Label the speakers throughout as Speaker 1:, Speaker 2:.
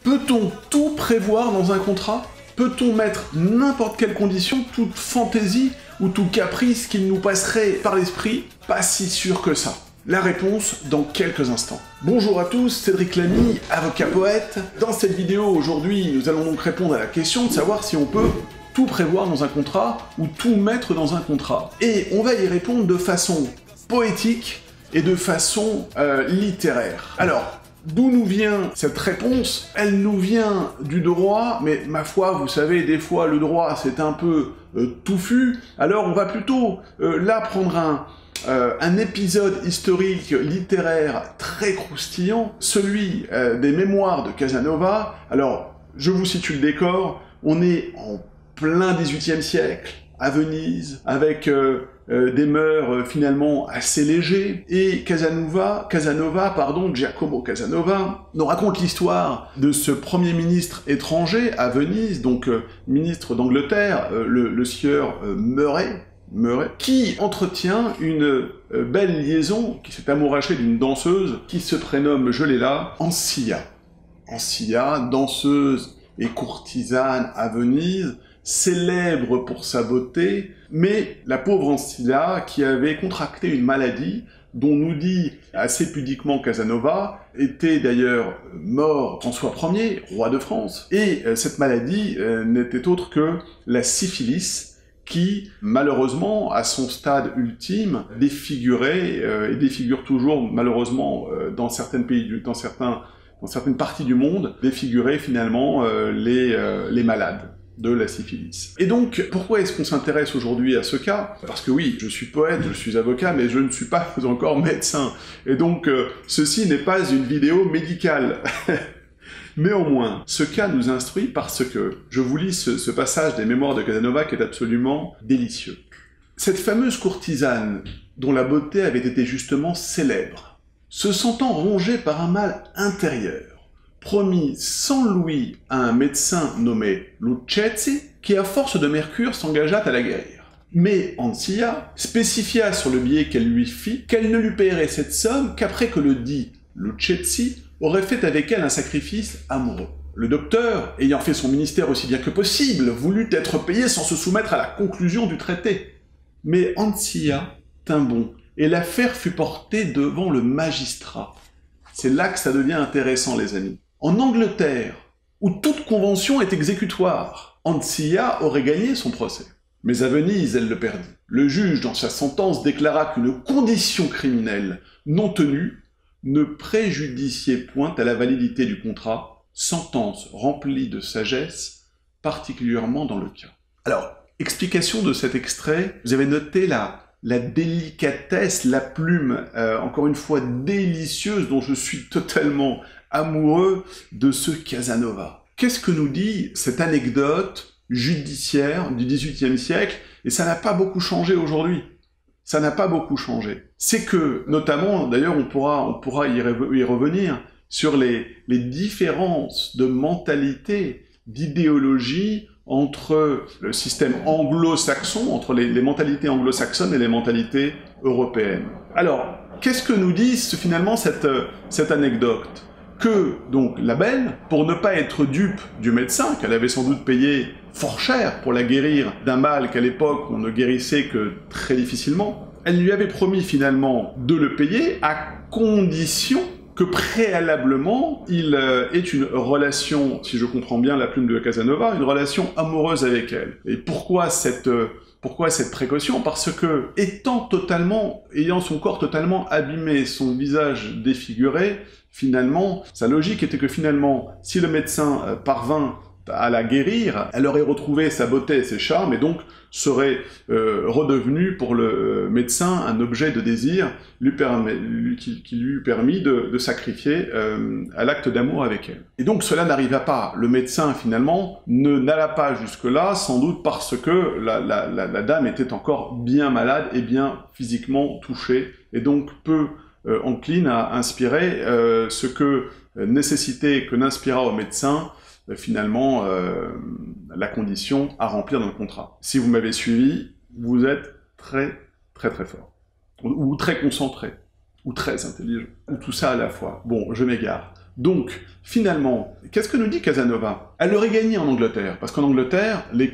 Speaker 1: Peut-on tout prévoir dans un contrat? Peut-on mettre n'importe quelle condition, toute fantaisie ou tout caprice qui nous passerait par l'esprit? Pas si sûr que ça. La réponse dans quelques instants. Bonjour à tous, Cédric Lamy, avocat poète. Dans cette vidéo aujourd'hui, nous allons donc répondre à la question de savoir si on peut tout prévoir dans un contrat ou tout mettre dans un contrat. Et on va y répondre de façon poétique et de façon littéraire. Alors, d'où nous vient cette réponse? Elle nous vient du droit, mais ma foi, vous savez, des fois le droit c'est un peu touffu, alors on va plutôt là prendre un épisode historique, littéraire, très croustillant, celui des mémoires de Casanova. Alors, je vous situe le décor, on est en plein XVIIIe siècle, à Venise, avec des mœurs finalement assez légers, et Giacomo Casanova, nous raconte l'histoire de ce premier ministre étranger à Venise, donc ministre d'Angleterre, le sieur Murray, qui entretient une belle liaison, qui s'est amourachée d'une danseuse, qui se prénomme, je l'ai là, Ancilla. Ancilla, danseuse et courtisane à Venise, célèbre pour sa beauté, mais la pauvre Ancilla, qui avait contracté une maladie, dont nous dit assez pudiquement Casanova, était d'ailleurs mort François Ier, roi de France, et cette maladie n'était autre que la syphilis, qui, malheureusement, à son stade ultime, défigurait, et défigure toujours, malheureusement, dans certains pays, dans certaines parties du monde, défigurait finalement les malades de la syphilis. Et donc, pourquoi est-ce qu'on s'intéresse aujourd'hui à ce cas? Parce que oui, je suis poète, je suis avocat, mais je ne suis pas encore médecin. Et donc, ceci n'est pas une vidéo médicale. Néanmoins, ce cas nous instruit parce que je vous lis ce passage des mémoires de Casanova qui est absolument délicieux. Cette fameuse courtisane, dont la beauté avait été justement célèbre, se sentant rongée par un mal intérieur, promit 100 louis à un médecin nommé Lucchesi, qui à force de mercure s'engagea à la guérir. Mais Ancilla spécifia sur le billet qu'elle lui fit qu'elle ne lui paierait cette somme qu'après que le dit Lucchesi aurait fait avec elle un sacrifice amoureux. Le docteur, ayant fait son ministère aussi bien que possible, voulut être payé sans se soumettre à la conclusion du traité. Mais Ancilla tint bon, et l'affaire fut portée devant le magistrat. C'est là que ça devient intéressant, les amis. En Angleterre, où toute convention est exécutoire, Ancilla aurait gagné son procès. Mais à Venise, elle le perdit. Le juge, dans sa sentence, déclara qu'une condition criminelle non tenue ne préjudiciait point à la validité du contrat, sentence remplie de sagesse, particulièrement dans le cas. Alors, explication de cet extrait, vous avez noté la délicatesse, la plume, encore une fois délicieuse, dont je suis totalement amoureux de ce Casanova. Qu'est-ce que nous dit cette anecdote judiciaire du XVIIIe siècle? Et ça n'a pas beaucoup changé aujourd'hui. Ça n'a pas beaucoup changé. C'est que, notamment, d'ailleurs, on pourra y revenir, sur les différences de mentalité, d'idéologie entre le système anglo-saxon, entre les mentalités anglo-saxonnes et les mentalités européennes. Alors, qu'est-ce que nous dit finalement cette anecdote? Que, donc, la belle, pour ne pas être dupe du médecin, qu'elle avait sans doute payé fort cher pour la guérir d'un mal qu'à l'époque on ne guérissait que très difficilement, elle lui avait promis finalement de le payer à condition que préalablement il ait une relation, si je comprends bien la plume de Casanova, une relation amoureuse avec elle. Et pourquoi cette précaution? Parce que, ayant son corps totalement abîmé, son visage défiguré, finalement, sa logique était que finalement, si le médecin parvint à la guérir, elle aurait retrouvé sa beauté et ses charmes, et donc serait redevenue pour le médecin un objet de désir qui lui eût permis de sacrifier à l'acte d'amour avec elle. Et donc cela n'arriva pas. Le médecin, finalement, n'alla pas jusque-là, sans doute parce que la dame était encore bien malade et bien physiquement touchée, et donc peu encline à inspirer ce que n'inspira au médecin finalement la condition à remplir dans le contrat. Si vous m'avez suivi, vous êtes très fort, ou très concentré, ou très intelligent, ou tout ça à la fois. Bon, je m'égare. Donc, finalement, qu'est-ce que nous dit Casanova? Elle aurait gagné en Angleterre, parce qu'en Angleterre, le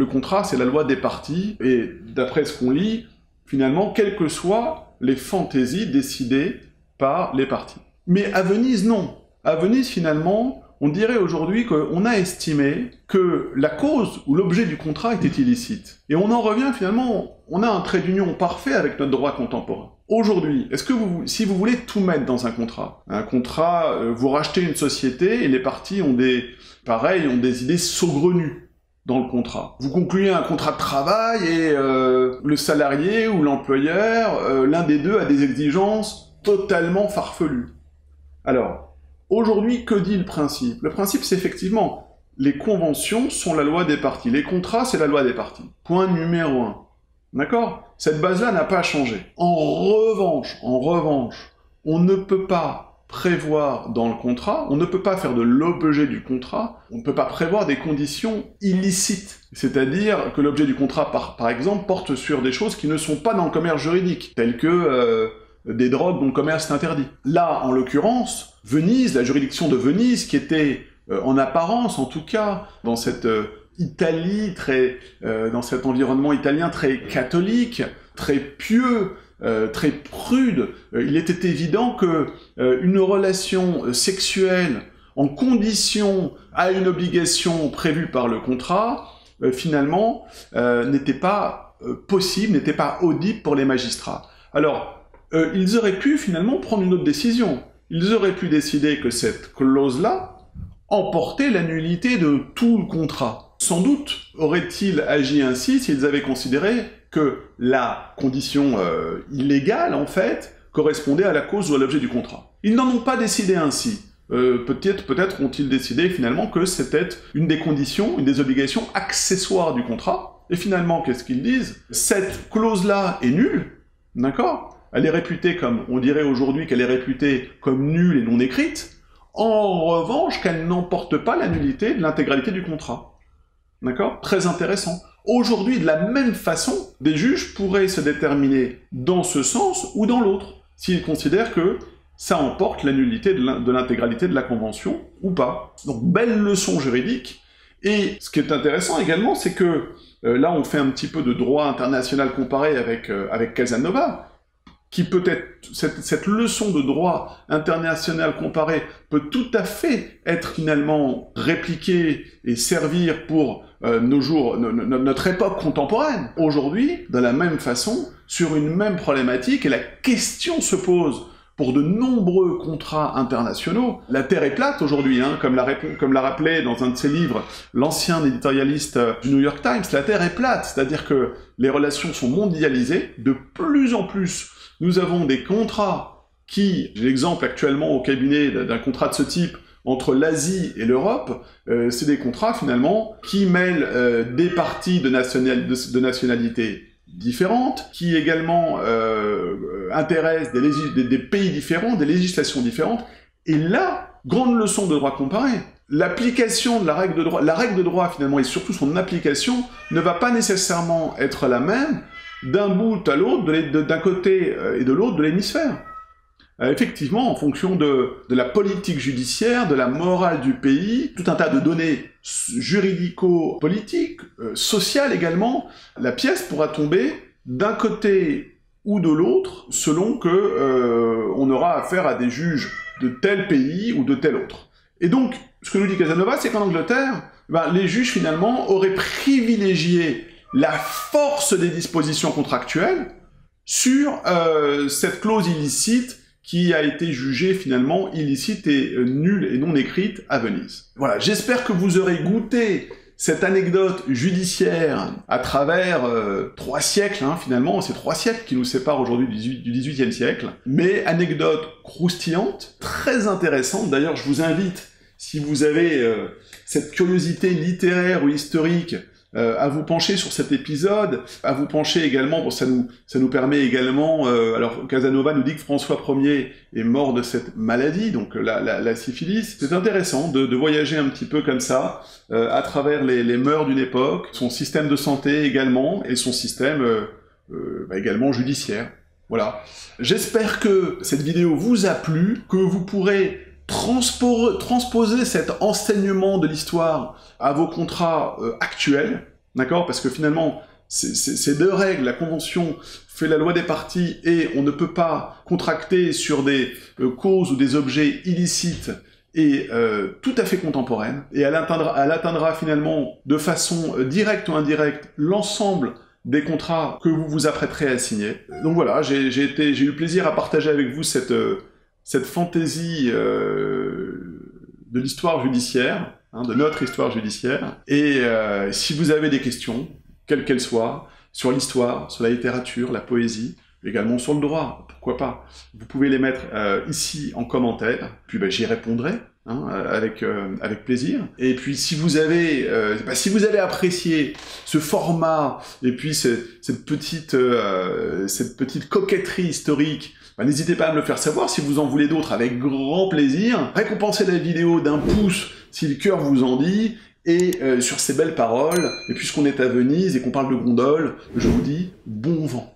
Speaker 1: contrat, c'est la loi des partis, et d'après ce qu'on lit, finalement, quelles que soient les fantaisies décidées par les partis. Mais à Venise, non. À Venise, finalement, on dirait aujourd'hui qu'on a estimé que la cause ou l'objet du contrat était illicite. Et on en revient finalement, on a un trait d'union parfait avec notre droit contemporain. Aujourd'hui, est-ce que si vous voulez tout mettre dans un contrat, vous rachetez une société et les partis ont des idées saugrenues dans le contrat. Vous concluez un contrat de travail et le salarié ou l'employeur, l'un des deux a des exigences totalement farfelues. Alors, aujourd'hui, que dit le principe? Le principe, c'est effectivement, les conventions sont la loi des partis. Les contrats, c'est la loi des partis. Point numéro 1. D'accord? Cette base-là n'a pas changé. En revanche, on ne peut pas prévoir dans le contrat, on ne peut pas faire de l'objet du contrat, on ne peut pas prévoir des conditions illicites. C'est-à-dire que l'objet du contrat, par exemple, porte sur des choses qui ne sont pas dans le commerce juridique, telles que des drogues dont le commerce est interdit. Là, en l'occurrence, Venise, la juridiction de Venise, qui était, en apparence en tout cas, dans cette Italie, dans cet environnement italien très catholique, très pieux, très prude, il était évident que une relation sexuelle en condition à une obligation prévue par le contrat, finalement, n'était pas possible, n'était pas audible pour les magistrats. Alors, ils auraient pu finalement prendre une autre décision. Ils auraient pu décider que cette clause-là emportait la nullité de tout le contrat. Sans doute auraient-ils agi ainsi s'ils avaient considéré que la condition illégale, en fait, correspondait à la cause ou à l'objet du contrat. Ils n'en ont pas décidé ainsi. Peut-être ont-ils décidé finalement que c'était une des conditions, une des obligations accessoires du contrat. Et finalement, qu'est-ce qu'ils disent? Cette clause-là est nulle, d'accord? Elle est réputée comme, on dirait aujourd'hui qu'elle est réputée comme nulle et non écrite, en revanche qu'elle n'emporte pas la nullité de l'intégralité du contrat. D'accord? Très intéressant. Aujourd'hui, de la même façon, des juges pourraient se déterminer dans ce sens ou dans l'autre, s'ils considèrent que ça emporte la nullité de l'intégralité de la convention ou pas. Donc, belle leçon juridique. Et ce qui est intéressant également, c'est que là, on fait un petit peu de droit international comparé avec Casanova, qui peut-être, cette leçon de droit international comparé peut tout à fait être finalement répliquée et servir pour nos jours, notre époque contemporaine. Aujourd'hui, de la même façon, sur une même problématique, et la question se pose pour de nombreux contrats internationaux. La Terre est plate aujourd'hui, hein, comme l'a rappelé dans un de ses livres l'ancien éditorialiste du New York Times, la Terre est plate, c'est-à-dire que les relations sont mondialisées, de plus en plus. Nous avons des contrats qui, j'ai l'exemple actuellement au cabinet d'un contrat de ce type entre l'Asie et l'Europe, c'est des contrats finalement qui mêlent des parties de nationalités différentes, qui également intéressent des pays différents, des législations différentes, et là, grande leçon de droit comparé. L'application de la règle de droit finalement, et surtout son application, ne va pas nécessairement être la même d'un bout à l'autre, d'un côté et de l'autre de l'hémisphère. Effectivement, en fonction de la politique judiciaire, de la morale du pays, tout un tas de données juridico-politiques, sociales également, la pièce pourra tomber d'un côté ou de l'autre, selon que on aura affaire à des juges de tel pays ou de tel autre. Et donc, ce que nous dit Casanova, c'est qu'en Angleterre, les juges finalement auraient privilégié la force des dispositions contractuelles sur cette clause illicite qui a été jugée finalement illicite et nulle et non écrite à Venise. Voilà, j'espère que vous aurez goûté cette anecdote judiciaire à travers 3 siècles, hein, finalement, c'est 3 siècles qui nous séparent aujourd'hui du XVIIIe siècle, mais anecdote croustillante, très intéressante. D'ailleurs, je vous invite, si vous avez cette curiosité littéraire ou historique, à vous pencher sur cet épisode, à vous pencher également, bon, ça nous permet également, alors Casanova nous dit que François Ier est mort de cette maladie, donc la syphilis. C'est intéressant de voyager un petit peu comme ça, à travers les mœurs d'une époque, son système de santé également, et son système également judiciaire. Voilà. J'espère que cette vidéo vous a plu, que vous pourrez transposer cet enseignement de l'histoire à vos contrats actuels, d'accord? Parce que finalement, ces deux règles, la Convention fait la loi des parties et on ne peut pas contracter sur des causes ou des objets illicites et tout à fait contemporaine, et elle atteindra finalement de façon directe ou indirecte l'ensemble des contrats que vous vous apprêterez à signer. Donc voilà, j'ai eu plaisir à partager avec vous cette fantaisie de l'histoire judiciaire, hein, de notre histoire judiciaire, et si vous avez des questions, quelles qu'elles soient, sur l'histoire, sur la littérature, la poésie, également sur le droit, pourquoi pas. Vous pouvez les mettre ici en commentaire, puis j'y répondrai hein, avec plaisir. Et puis si vous avez apprécié ce format et puis cette petite coquetterie historique, n'hésitez pas à me le faire savoir. Si vous en voulez d'autres, avec grand plaisir. Récompensez la vidéo d'un pouce si le cœur vous en dit. Et sur ces belles paroles, et puisqu'on est à Venise et qu'on parle de gondole, je vous dis bon vent.